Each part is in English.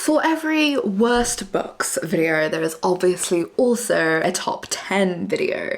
For every worst books video, there is obviously also a top 10 video.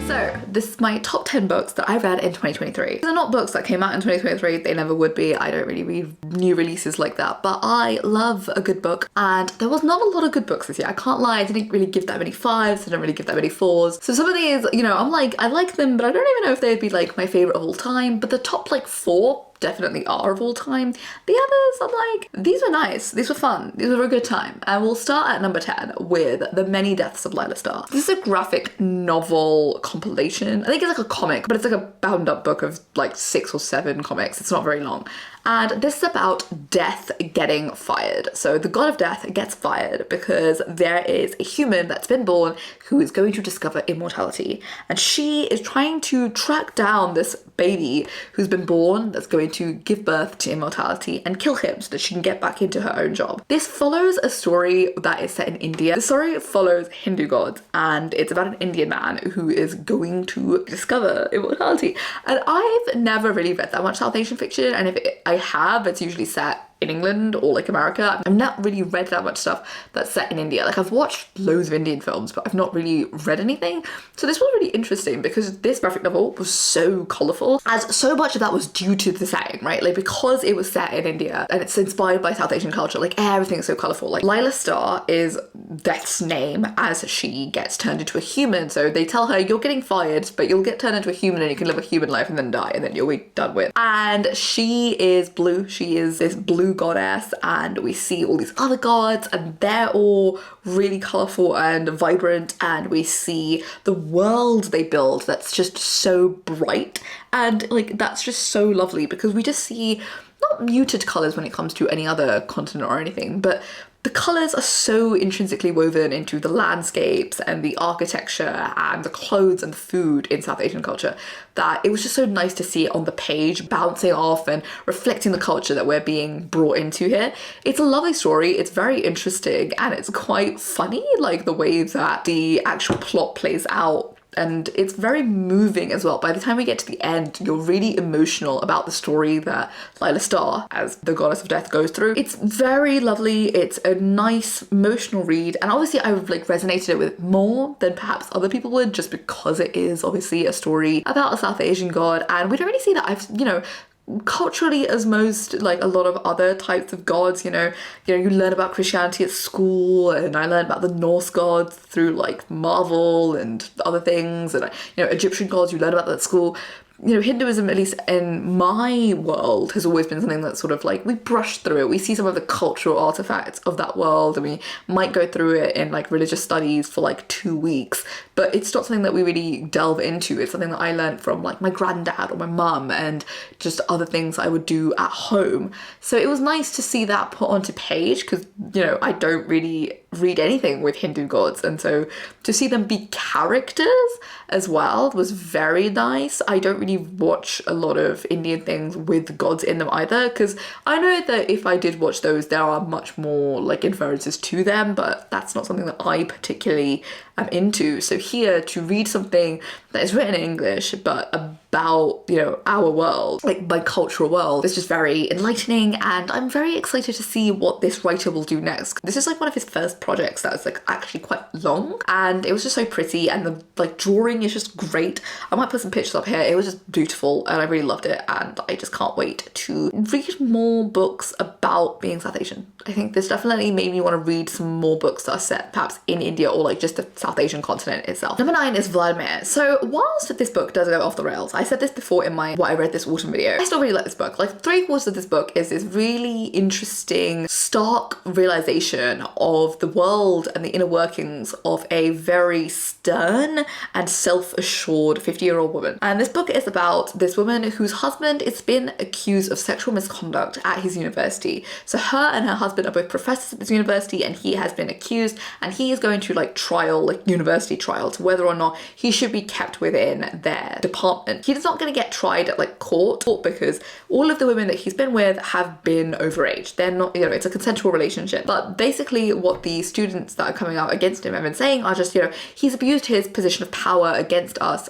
So this is my top 10 books that I read in 2023. These are not books that came out in 2023, they never would be. I don't really read new releases like that, but I love a good book, and there was not a lot of good books this year. I can't lie, I didn't really give that many 5s, I didn't really give that many 4s. So some of these, you know, I'm like, I like them, but I don't even know if they'd be like my favorite of all time, but the top like 4 definitely are of all time. The others, I'm like, these were nice, these were fun, these were a good time. And we'll start at number 10 with The Many Deaths of Lila Starr. This is a graphic novel compilation. I think it's like a comic, but it's like a bound up book of like 6 or 7 comics. It's not very long. And this is about death getting fired. So the god of death gets fired because there is a human that's been born who is going to discover immortality. And she is trying to track down this baby who's been born that's going to give birth to immortality and kill him so that she can get back into her own job. This follows a story that is set in India. The story follows Hindu gods, and it's about an Indian man who is going to discover immortality. And I've never really read that much South Asian fiction, and if I have, it's usually set in England or like America. I've not really read that much stuff that's set in India. Like, I've watched loads of Indian films, but I've not really read anything. So this was really interesting because this graphic novel was so colourful, as so much of that was due to the setting, right? Like, because it was set in India and it's inspired by South Asian culture, like everything is so colourful. Like, Lila Starr is Death's name as she gets turned into a human. So they tell her, you're getting fired, but you'll get turned into a human and you can live a human life and then die and then you'll be done with. And she is blue. She is this blue goddess, and we see all these other gods and they're all really colourful and vibrant, and we see the world they build that's just so bright, and like that's just so lovely because we just see not muted colours when it comes to any other continent or anything, but the colours are so intrinsically woven into the landscapes and the architecture and the clothes and the food in South Asian culture that it was just so nice to see it on the page, bouncing off and reflecting the culture that we're being brought into here. It's a lovely story, it's very interesting, and it's quite funny, like the way that the actual plot plays out. And it's very moving as well. By the time we get to the end, you're really emotional about the story that Lila Starr, as the goddess of death, goes through. It's very lovely. It's a nice emotional read. And obviously I've like resonated it with more than perhaps other people would, just because it is obviously a story about a South Asian god. And we don't really see that, culturally as most, like a lot of other types of gods, you learn about Christianity at school, and I learned about the Norse gods through like Marvel and other things, and Egyptian gods, you learn about that at school. Hinduism, at least in my world, has always been something that's sort of like, we brush through it. We see some of the cultural artifacts of that world, and we might go through it in like religious studies for like 2 weeks, but it's not something that we really delve into. It's something that I learned from like my granddad or my mum and just other things I would do at home. So it was nice to see that put onto page because, I don't really read anything with Hindu gods, and so to see them be characters as well was very nice. I don't really watch a lot of Indian things with gods in them either, because I know that if I did watch those, there are much more like inferences to them, but that's not something that I particularly am into. So here, to read something that is written in English but about our world, like my cultural world, is just very enlightening, and I'm very excited to see what this writer will do next. This is like one of his first projects that is like actually quite long, and it was just so pretty, and the like drawing is just great. I might put some pictures up here. It was just beautiful and I really loved it, and I just can't wait to read more books about being South Asian. I think this definitely made me want to read some more books that are set perhaps in India or like just the South Asian continent itself. Number 9 is Vladimir. So whilst this book does go off the rails, I said this before in my what I read this autumn video, I still really like this book. Like 3/4 of this book is this really interesting, stark realization of the world and the inner workings of a very stern and self-assured 50-year-old woman. And this book is about this woman whose husband has been accused of sexual misconduct at his university. So her and her husband are both professors at this university, and he has been accused, and he is going to like trial like university trial to whether or not he should be kept within their department. He's not going to get tried at like court because all of the women that he's been with have been overage. They're not, it's a consensual relationship. But basically what the students that are coming out against him have been saying are just, he's abused his position of power against us.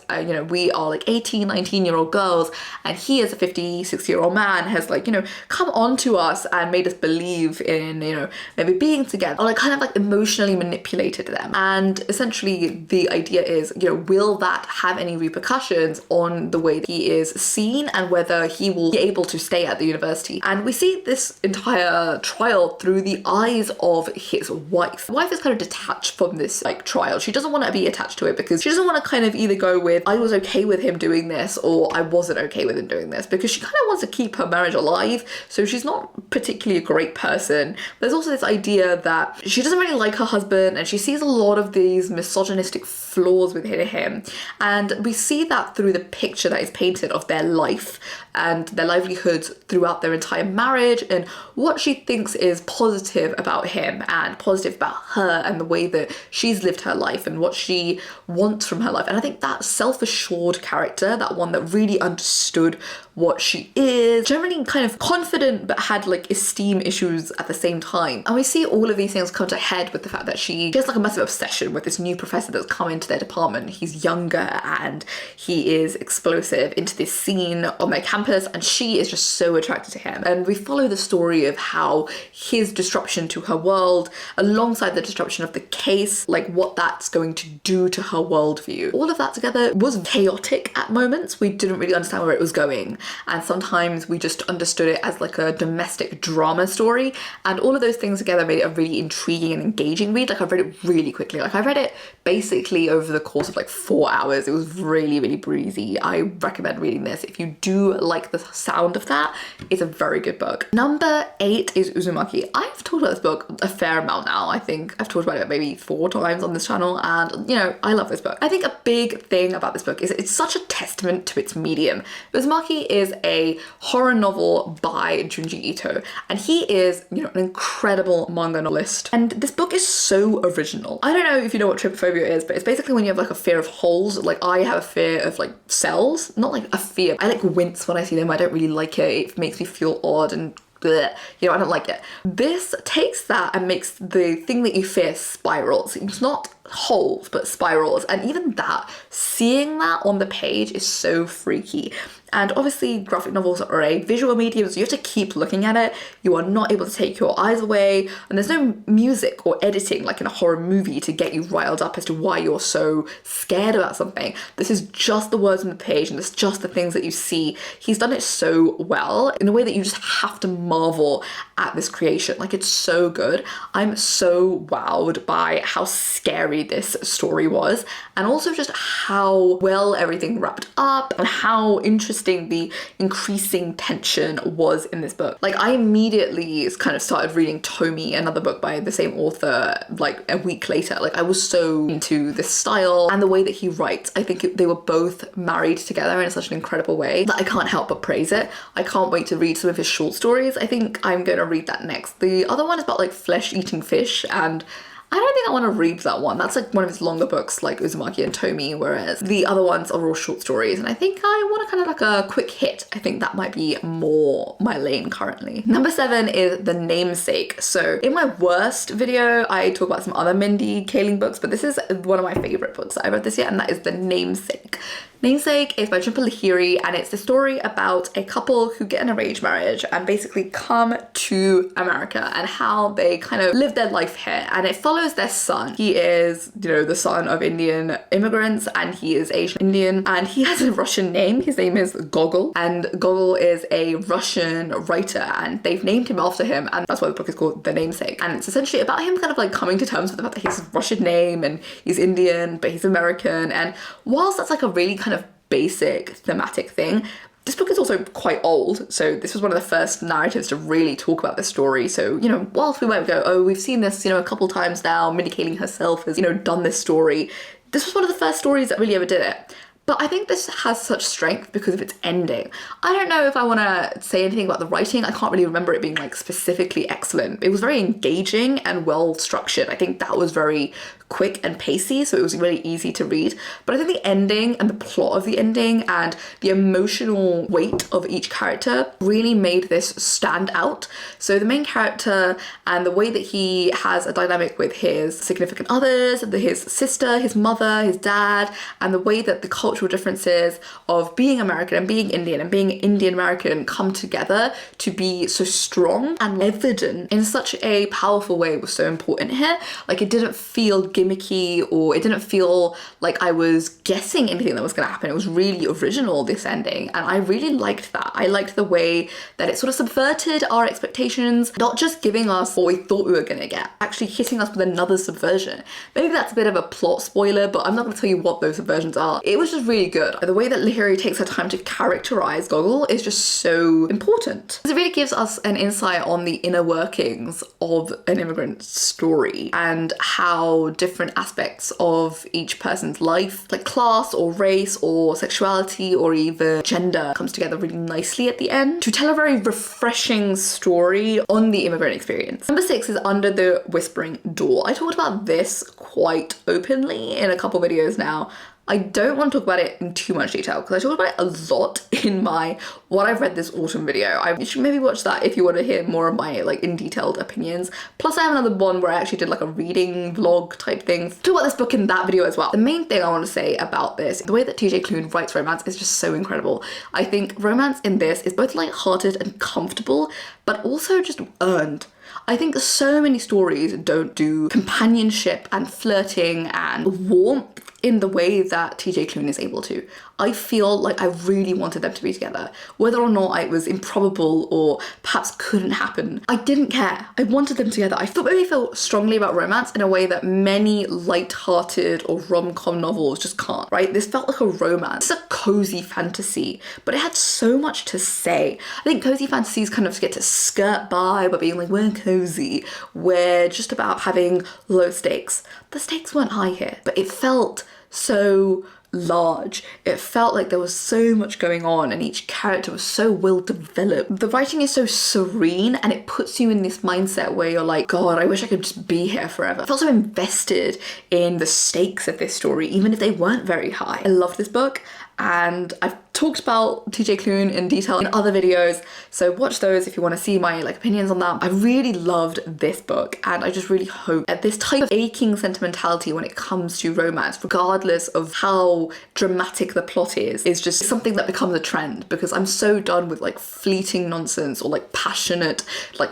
We are like 18, 19-year-old girls, and he as a 50, 60-year-old man has like, come on to us and made us believe in, maybe being together, or like kind of like emotionally manipulated them. And essentially the idea is, will that have any repercussions on the way that he is seen and whether he will be able to stay at the university? And we see this entire trial through the eyes of his wife. The wife is kind of detached from this like trial. She doesn't want to be attached to it because she doesn't want to kind of either go with, I was okay with him doing this, or I wasn't okay with him doing this, because she kind of wants to keep her marriage alive. So she's not particularly a great person. There's also this idea that she doesn't really like her husband, and she sees a lot of these misogynistic flaws within him. And we see that through the picture that is painted of their life and their livelihoods throughout their entire marriage, and what she thinks is positive about him and positive about her and the way that she's lived her life and what she wants from her life. And I think that self-assured character, that one that really understood what she is, generally kind of confident but had like esteem issues at the same time. And we see all of these things come to a head with the fact that she has like a massive obsession with this new professor that's come into their department. He's younger and he is explosive into this scene on their campus, and she is just so attracted to him. And we follow the story of how his disruption to her world, alongside the disruption of the case, like what that's going to do to her worldview. All of that together was chaotic at moments. We didn't really understand where it was going. And sometimes we just understood it as like a domestic drama story. And all of those things together made it a really intriguing and engaging read. Like I read it really quickly. Like I read it basically over the course of like 4 hours. It was really, really breezy. I recommend reading this. If you do like the sound of that, it's a very good book. Number 8 is Uzumaki. I've talked about this book a fair amount now. I think I've talked about it maybe 4 times on this channel, and I love this book. I think a big thing about this book is it's such a testament to its medium. Uzumaki is a horror novel by Junji Ito, and he is, an incredible manga novelist. And this book is so original. I don't know if you know what trypophobia is, but it's basically when you have like a fear of holes. Like I have a fear of like cells, not like a fear. I like wince when I see them. I don't really like it. It makes me feel odd and bleh. I don't like it. This takes that and makes the thing that you fear spirals. It's not holes, but spirals. And even that, seeing that on the page is so freaky. And obviously graphic novels are a visual medium, so you have to keep looking at it. You are not able to take your eyes away, and there's no music or editing like in a horror movie to get you riled up as to why you're so scared about something. This is just the words on the page, and it's just the things that you see. He's done it so well in a way that you just have to marvel at this creation. Like it's so good. I'm so wowed by how scary this story was, and also just how well everything wrapped up and how interesting the increasing tension was in this book. Like I immediately kind of started reading Tomi, another book by the same author, like a week later. Like I was so into this style and the way that he writes. I think they were both married together in such an incredible way that I can't help but praise it. I can't wait to read some of his short stories. I think I'm going to read that next. The other one is about like flesh-eating fish, and I don't think I want to read that one. That's like one of his longer books like Uzumaki and Tomi, whereas the other ones are all short stories, and I think I want to kind of like a quick hit. I think that might be more my lane currently. Number 7 is The Namesake. So in my worst video, I talk about some other Mindy Kaling books, but this is one of my favorite books that I read this year, and that is The Namesake. Namesake is by Jhumpa Lahiri, and it's the story about a couple who get an arranged marriage and basically come to America and how they kind of live their life here. And it follows their son. He is, the son of Indian immigrants, and he is Asian Indian, and he has a Russian name. His name is Gogol, and Gogol is a Russian writer, and they've named him after him, and that's why the book is called The Namesake. And it's essentially about him kind of like coming to terms with the fact that he has a Russian name and he's Indian, but he's American. And whilst that's like a really kind of basic thematic thing, this book is also quite old, so this was one of the first narratives to really talk about this story. So, whilst we might go, oh, we've seen this, a couple times now, Mindy Kaling herself has, done this story, this was one of the first stories that really ever did it. But I think this has such strength because of its ending. I don't know if I want to say anything about the writing. I can't really remember it being like specifically excellent. It was very engaging and well structured. I think that was very quick and pacey, so it was really easy to read. But I think the ending and the plot of the ending and the emotional weight of each character really made this stand out. So the main character and the way that he has a dynamic with his significant others, his sister, his mother, his dad, and the way that the cultural differences of being American and being Indian and being Indian American come together to be so strong and evident in such a powerful way was so important here. Like, it didn't feel gimmicky, or it didn't feel like I was guessing anything that was going to happen. It was really original, this ending, and I really liked that. I liked the way that it sort of subverted our expectations, not just giving us what we thought we were going to get, actually hitting us with another subversion. Maybe that's a bit of a plot spoiler, but I'm not going to tell you what those subversions are. It was just really good. The way that Lahiri takes her time to characterize Gogol is just so important. It really gives us an insight on the inner workings of an immigrant story and how different aspects of each person's life, like class or race or sexuality or even gender, comes together really nicely at the end to tell a very refreshing story on the immigrant experience. Number 6 is Under the Whispering Door. I talked about this quite openly in a couple videos now. I don't want to talk about it in too much detail because I talked about it a lot in my what I've read this autumn video. You should maybe watch that if you want to hear more of my like in detailed opinions. Plus I have another one where I actually did like a reading vlog type thing. Talk about this book in that video as well. The main thing I want to say about this, the way that TJ Klune writes romance is just so incredible. I think romance in this is both light-hearted and comfortable, but also just earned. I think so many stories don't do companionship and flirting and warmth in the way that TJ Klune is able to. I feel like I really wanted them to be together. Whether or not it was improbable or perhaps couldn't happen, I didn't care. I wanted them together. I thought maybe felt strongly about romance in a way that many light-hearted or rom-com novels just can't, right? This felt like a romance. It's a cozy fantasy, but it had so much to say. I think cozy fantasies kind of get to skirt by being like, we're cozy. We're just about having low stakes. The stakes weren't high here, but it felt so large. It felt like there was so much going on and each character was so well developed. The writing is so serene and it puts you in this mindset where you're like, God, I wish I could just be here forever. I felt so invested in the stakes of this story, even if they weren't very high. I love this book and I've talked about TJ Klune in detail in other videos, so watch those if you want to see my opinions on that. I really loved this book and I just really hope that this type of aching sentimentality when it comes to romance, regardless of how dramatic the plot is just something that becomes a trend, because I'm so done with fleeting nonsense or passionate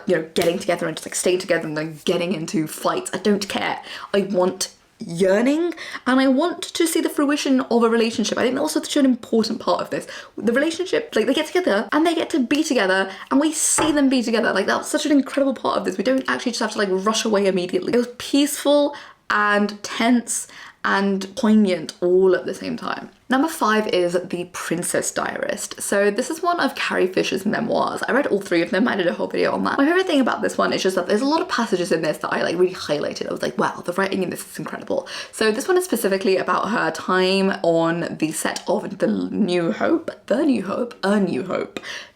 getting together and just staying together and then getting into fights. I don't care. I want yearning and I want to see the fruition of a relationship. I think that's also such an important part of this. The relationship, they get together and they get to be together and we see them be together. That's such an incredible part of this. We don't actually just have to rush away immediately. It was peaceful and tense and poignant all at the same time. Number 5 is The Princess Diarist. So this is one of Carrie Fisher's memoirs. I read all 3 of them. I did a whole video on that. My favorite thing about this one is just that there's a lot of passages in this that I really highlighted. I was like, wow, the writing in this is incredible. So this one is specifically about her time on the set of The New Hope,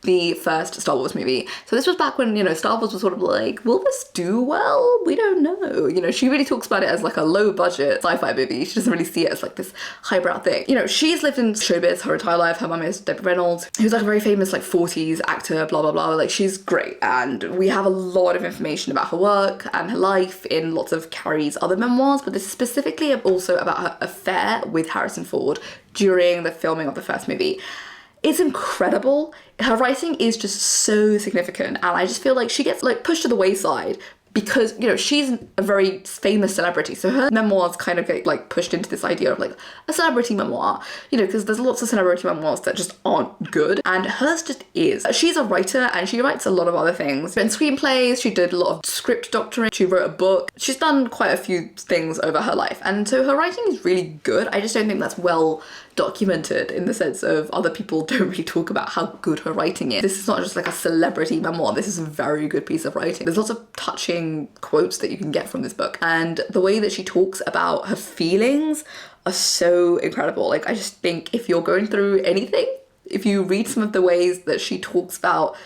the first Star Wars movie. So this was back when, Star Wars was sort of like, will this do well? We don't know. She really talks about it as a low budget sci-fi movie. She doesn't really see it as this highbrow thing. She's lived in showbiz her entire life. Her mum is Debbie Reynolds, who's a very famous 40s actor, blah, blah, blah. She's great. And we have a lot of information about her work and her life in lots of Carrie's other memoirs, but this is specifically also about her affair with Harrison Ford during the filming of the first movie. It's incredible. Her writing is just so significant and I just feel like she gets pushed to the wayside because, she's a very famous celebrity. So her memoirs kind of get pushed into this idea of a celebrity memoir, because there's lots of celebrity memoirs that just aren't good. And hers just is. She's a writer and she writes a lot of other things. In screenplays, she did a lot of script doctoring. She wrote a book. She's done quite a few things over her life. And so her writing is really good. I just don't think that's well documented in the sense of other people don't really talk about how good her writing is. This is not just a celebrity memoir. This is a very good piece of writing. There's lots of touching quotes that you can get from this book. And the way that she talks about her feelings are so incredible. Like, I just think if you're going through anything, if you read some of the ways that she talks about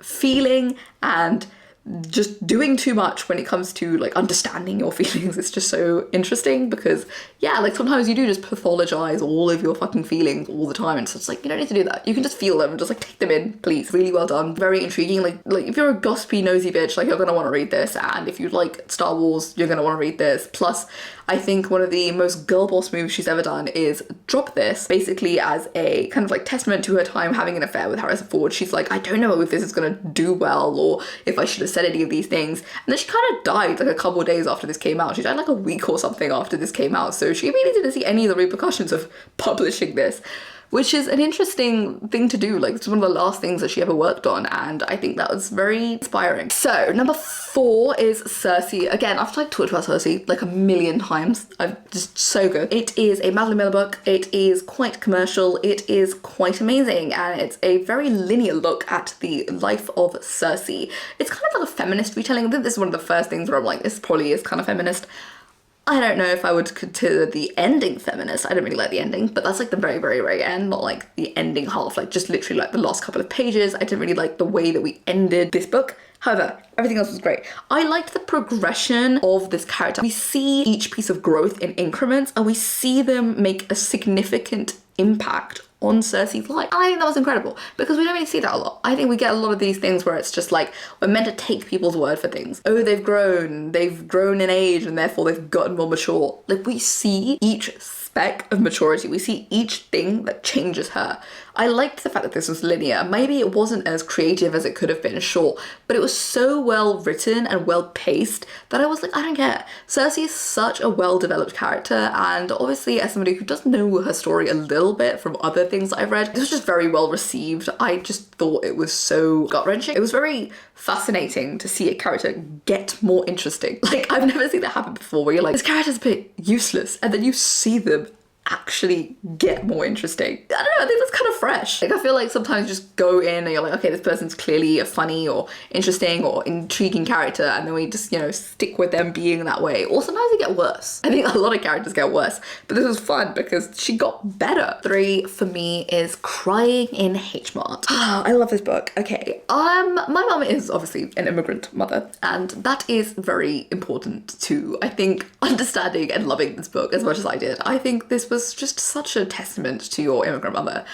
feeling and just doing too much when it comes to like understanding your feelings, it's just so interesting because yeah, like sometimes you do just pathologize all of your fucking feelings all the time, and so it's like you don't need to do that. You can just feel them and just like take them in, please. Really well done, very intriguing. Like if you're a gossipy nosy bitch, like you're gonna want to read this, and if you like Star Wars, you're gonna want to read this. Plus I think one of the most girl boss moves she's ever done is drop this basically as a kind of like testament to her time having an affair with Harrison Ford. She's like, I don't know if this is gonna do well or if I should have said any of these things. And then she kind of died like a couple of days after this came out. She died like a week or something after this came out. So she really didn't see any of the repercussions of publishing this, which is an interesting thing to do. Like, it's one of the last things that she ever worked on, and I think that was very inspiring. So number 4 is Cersei. Again, I've like talked about Cersei like a million times. I'm just so good. It is a Madeline Miller book. It is quite commercial. It is quite amazing, and it's a very linear look at the life of Cersei. It's kind of like a feminist retelling. I think this is one of the first things where I'm like, this probably is kind of feminist. I don't know if I would consider the ending feminist. I don't really like the ending, but that's like the very, very, very end, not like the ending half, like just literally like the last couple of pages. I didn't really like the way that we ended this book. However, everything else was great. I liked the progression of this character. We see each piece of growth in increments, and we see them make a significant impact on Cersei's life. And I think that was incredible because we don't really see that a lot. I think we get a lot of these things where it's just like, we're meant to take people's word for things. Oh, they've grown in age and therefore they've gotten more mature. Like, we see each speck of maturity. We see each thing that changes her. I liked the fact that this was linear. Maybe it wasn't as creative as it could have been, sure, but it was so well written and well paced that I was like, I don't care. Cersei is such a well-developed character, and obviously as somebody who does know her story a little bit from other things that I've read, this was just very well received. I just thought it was so gut-wrenching. It was very fascinating to see a character get more interesting. Like, I've never seen that happen before, where you're like, this character's a bit useless, and then you see them actually get more interesting. I don't know, I think that's kind of fresh. Like, I feel like sometimes you just go in and you're like, okay, this person's clearly a funny or interesting or intriguing character, and then we just, you know, stick with them being that way. Or sometimes they get worse. I think a lot of characters get worse, but this was fun because she got better. 3 for me is Crying in H Mart. I love this book. Okay, my mum is obviously an immigrant mother, and that is very important to, I think, understanding and loving this book as much as I did. I think this was just such a testament to your immigrant mother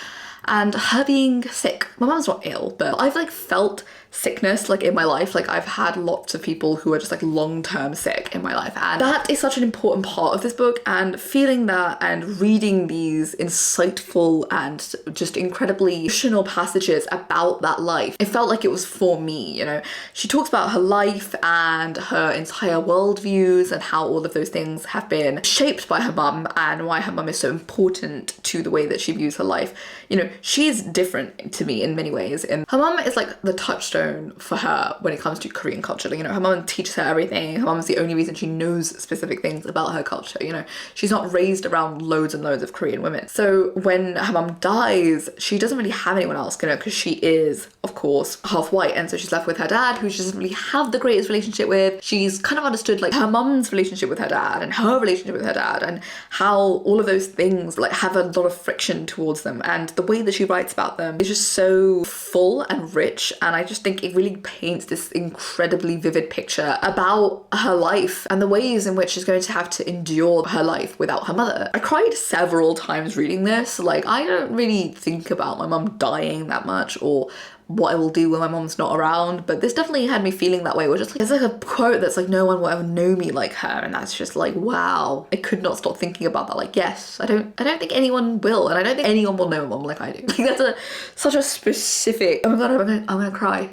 and her being sick. My mum's not ill, but I've like felt sickness like in my life. Like, I've had lots of people who are just like long-term sick in my life, and that is such an important part of this book. And feeling that and reading these insightful and just incredibly emotional passages about that life, it felt like it was for me, you know. She talks about her life and her entire worldviews and how all of those things have been shaped by her mum and why her mum is so important to the way that she views her life. You know, she's different to me in many ways, and her mum is like the touchstone for her when it comes to Korean culture. Like, you know, her mum teaches her everything. Her mum's the only reason she knows specific things about her culture. You know, she's not raised around loads and loads of Korean women. So when her mum dies, she doesn't really have anyone else, you know, because she is, of course, half white, and so she's left with her dad, who she doesn't really have the greatest relationship with. She's kind of understood like her mum's relationship with her dad and her relationship with her dad, and how all of those things like have a lot of friction towards them, and the way that she writes about them is just so full and rich. And I just think it really paints this incredibly vivid picture about her life and the ways in which she's going to have to endure her life without her mother. I cried several times reading this. Like, I don't really think about my mum dying that much or what I will do when my mom's not around, but this definitely had me feeling that way. Which is like, there's like a quote that's like, no one will ever know me like her, and that's just like, wow. I could not stop thinking about that. Like, yes, I don't think anyone will, and I don't think anyone will know my mom like I do. Like, that's such a specific. Oh my god, I'm gonna cry.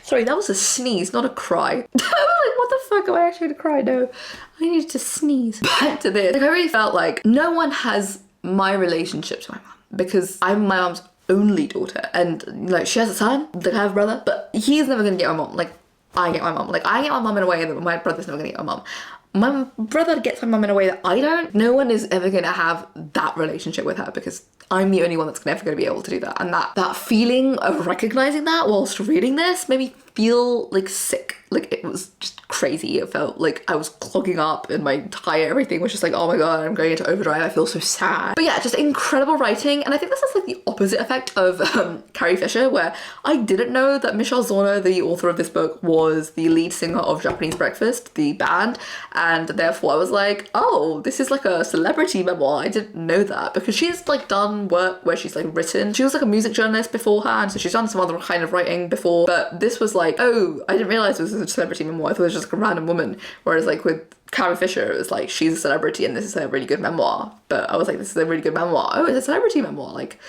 Sorry, that was a sneeze, not a cry. I was like, what the fuck, am I actually gonna cry? No, I needed to sneeze. Back to this. Like, I really felt like no one has my relationship to my mom, because I'm my mom's only daughter, and like, she has a son, like, I have a brother, but he's never gonna get my mom like I get my mom. Like, I get my mom in a way that my brother's never gonna get my mom. My brother gets my mum in a way that I don't. No one is ever going to have that relationship with her, because I'm the only one that's never going to be able to do that. And that feeling of recognizing that whilst reading this made me feel like sick. Like it was just crazy. It felt like I was clogging up and my entire everything was just like, oh my god, I'm going into overdrive. I feel so sad. But yeah, just incredible writing. And I think this is like the opposite effect of Carrie Fisher, where I didn't know that Michelle Zauner, the author of this book, was the lead singer of Japanese Breakfast, the band. And therefore I was like, oh, this is like a celebrity memoir. I didn't know that, because she's like done work where she's like written. She was like a music journalist beforehand, so she's done some other kind of writing before. But this was like, oh, I didn't realize this was a celebrity memoir. I thought it was just like a random woman. Whereas like with Carrie Fisher, it was like, she's a celebrity and this is a really good memoir. But I was like, this is a really good memoir. Oh, it's a celebrity memoir. Like,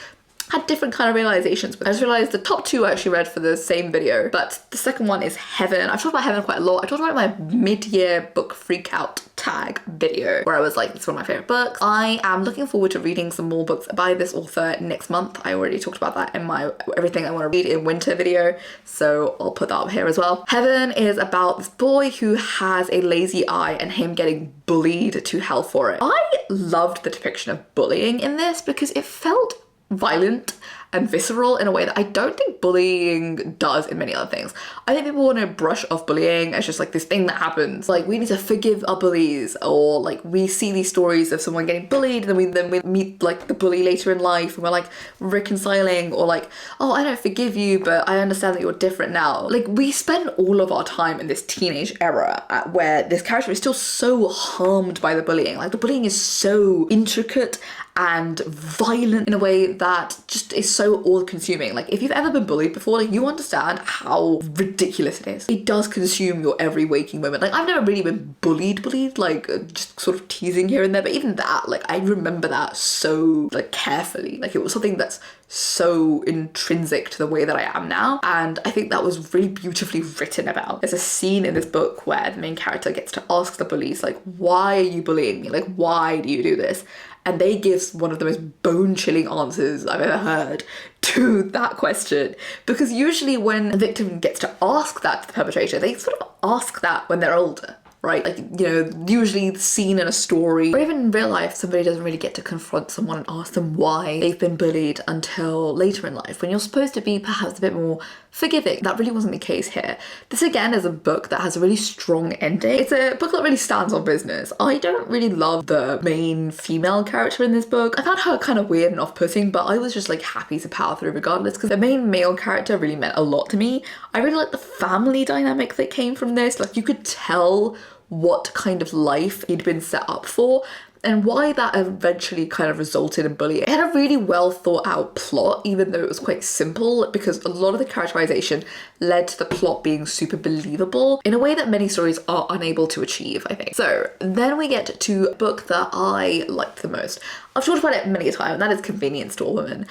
had different kind of realizations. But I just realized the top two I actually read for the same video, but the second one is Heaven. I've talked about Heaven quite a lot. I talked about it in my mid-year book freak out tag video, where I was like, it's one of my favorite books. I am looking forward to reading some more books by this author next month. I already talked about that in my everything I want to read in winter video, so I'll put that up here as well. Heaven is about this boy who has a lazy eye and him getting bullied to hell for it. I loved the depiction of bullying in this because it felt violent and visceral in a way that I don't think bullying does in many other things. I think people want to brush off bullying as just like this thing that happens. Like, we need to forgive our bullies, or like we see these stories of someone getting bullied and then we meet like the bully later in life and we're like reconciling, or like, oh, I don't forgive you, but I understand that you're different now. Like, we spend all of our time in this teenage era where this character is still so harmed by the bullying. Like, the bullying is so intricate and violent in a way that just is so all-consuming. Like, if you've ever been bullied before, like, you understand how ridiculous it is. It does consume your every waking moment. Like, I've never really been bullied, like just sort of teasing here and there, but even that, like, I remember that so like carefully. Like, it was something that's so intrinsic to the way that I am now, and I think that was really beautifully written about. There's a scene in this book where the main character gets to ask the bullies, like, why are you bullying me? Like, why do you do this? And they give one of the most bone-chilling answers I've ever heard to that question. Because usually when a victim gets to ask that to the perpetrator, they sort of ask that when they're older, right? Like, you know, usually seen in a story, or even in real life, somebody doesn't really get to confront someone and ask them why they've been bullied until later in life, when you're supposed to be perhaps a bit more forgiving. That really wasn't the case here. This again is a book that has a really strong ending. It's a book that really stands on business. I don't really love the main female character in this book. I found her kind of weird and off-putting, but I was just like happy to power through regardless, because the main male character really meant a lot to me. I really like the family dynamic that came from this. Like, you could tell what kind of life he'd been set up for and why that eventually kind of resulted in bullying. It had a really well thought out plot, even though it was quite simple, because a lot of the characterization led to the plot being super believable in a way that many stories are unable to achieve, I think. So then we get to a book that I liked the most. I've talked about it many a time, and that is Convenience Store Woman.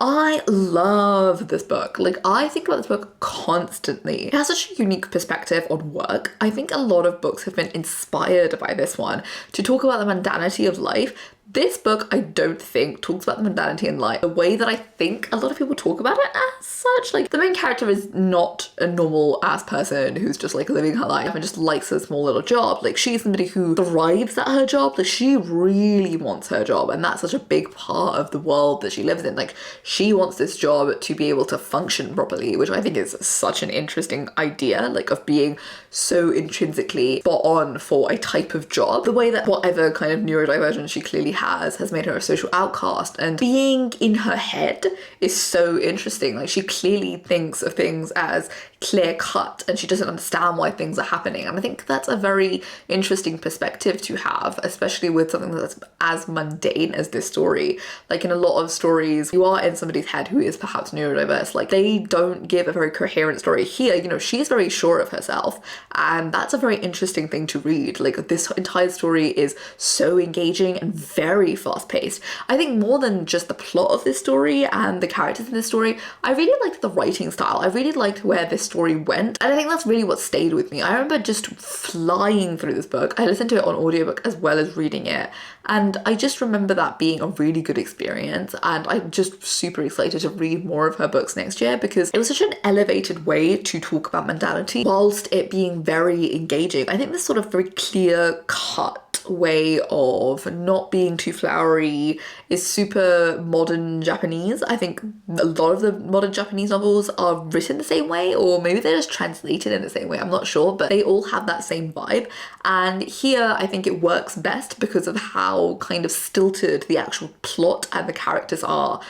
I love this book. Like, I think about this book constantly. It has such a unique perspective on work. I think a lot of books have been inspired by this one to talk about the mundanity of life. This book, I don't think, talks about the mundanity in life the way that I think a lot of people talk about it as such. Like, the main character is not a normal ass person who's just like living her life and just likes a small little job. Like, she's somebody who thrives at her job. Like, she really wants her job, and that's such a big part of the world that she lives in. Like, she wants this job to be able to function properly, which I think is such an interesting idea, like, of being so intrinsically spot on for a type of job. The way that whatever kind of neurodivergence she clearly has made her a social outcast, and being in her head is so interesting. Like, she clearly thinks of things as clear cut and she doesn't understand why things are happening, and I think that's a very interesting perspective to have, especially with something that's as mundane as this story. Like, in a lot of stories, you are in somebody's head who is perhaps neurodiverse. Like, they don't give a very coherent story. Here, you know, she's very sure of herself, and that's a very interesting thing to read. Like, this entire story is so engaging and very fast-paced. I think more than just the plot of this story and the characters in this story, I really liked the writing style. I really liked where this story went, and I think that's really what stayed with me. I remember just flying through this book. I listened to it on audiobook as well as reading it, and I just remember that being a really good experience, and I'm just super excited to read more of her books next year, because it was such an elevated way to talk about mundanity whilst it being very engaging. I think this sort of very clear cut way of not being too flowery, is super modern Japanese. I think a lot of the modern Japanese novels are written the same way, or maybe they're just translated in the same way, I'm not sure, but they all have that same vibe. And here I think it works best because of how kind of stilted the actual plot and the characters are,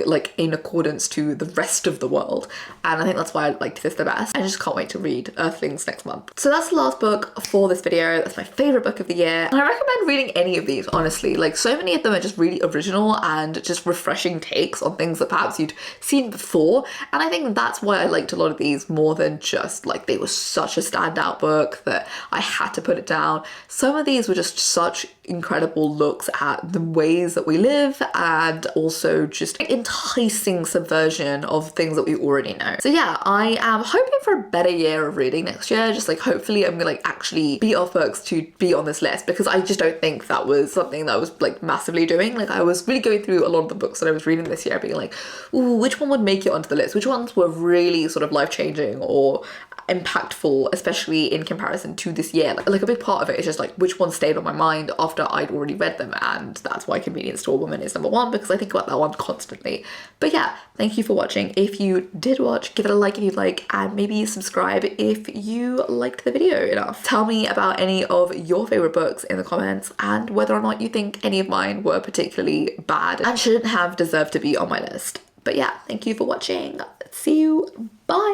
like in accordance to the rest of the world. And I think that's why I liked this the best. I just can't wait to read Earthlings next month. So that's the last book for this video. That's my favorite book of the year. And I recommend reading any of these, honestly. Like, so many of them are just really original and just refreshing takes on things that perhaps you'd seen before. And I think that's why I liked a lot of these more than just like they were such a standout book that I had to put it down. Some of these were just such incredible looks at the ways that we live and also just enticing subversion of things that we already know. So yeah, I am hoping for a better year of reading next year. Just like hopefully I'm gonna like actually beat off books to be on this list, because I just don't think that was something that I was like massively doing. Like I was really going through a lot of the books that I was reading this year being like, ooh, which one would make it onto the list? Which ones were really sort of life-changing or impactful, especially in comparison to this year. Like a big part of it is just like which one stayed on my mind after I'd already read them, and that's why Convenience Store Woman is number one, because I think about that one constantly. But yeah, thank you for watching. If you did watch, give it a like if you like, and maybe subscribe if you liked the video enough. Tell me about any of your favorite books in the comments and whether or not you think any of mine were particularly bad and shouldn't have deserved to be on my list. But yeah, thank you for watching. See you. Bye.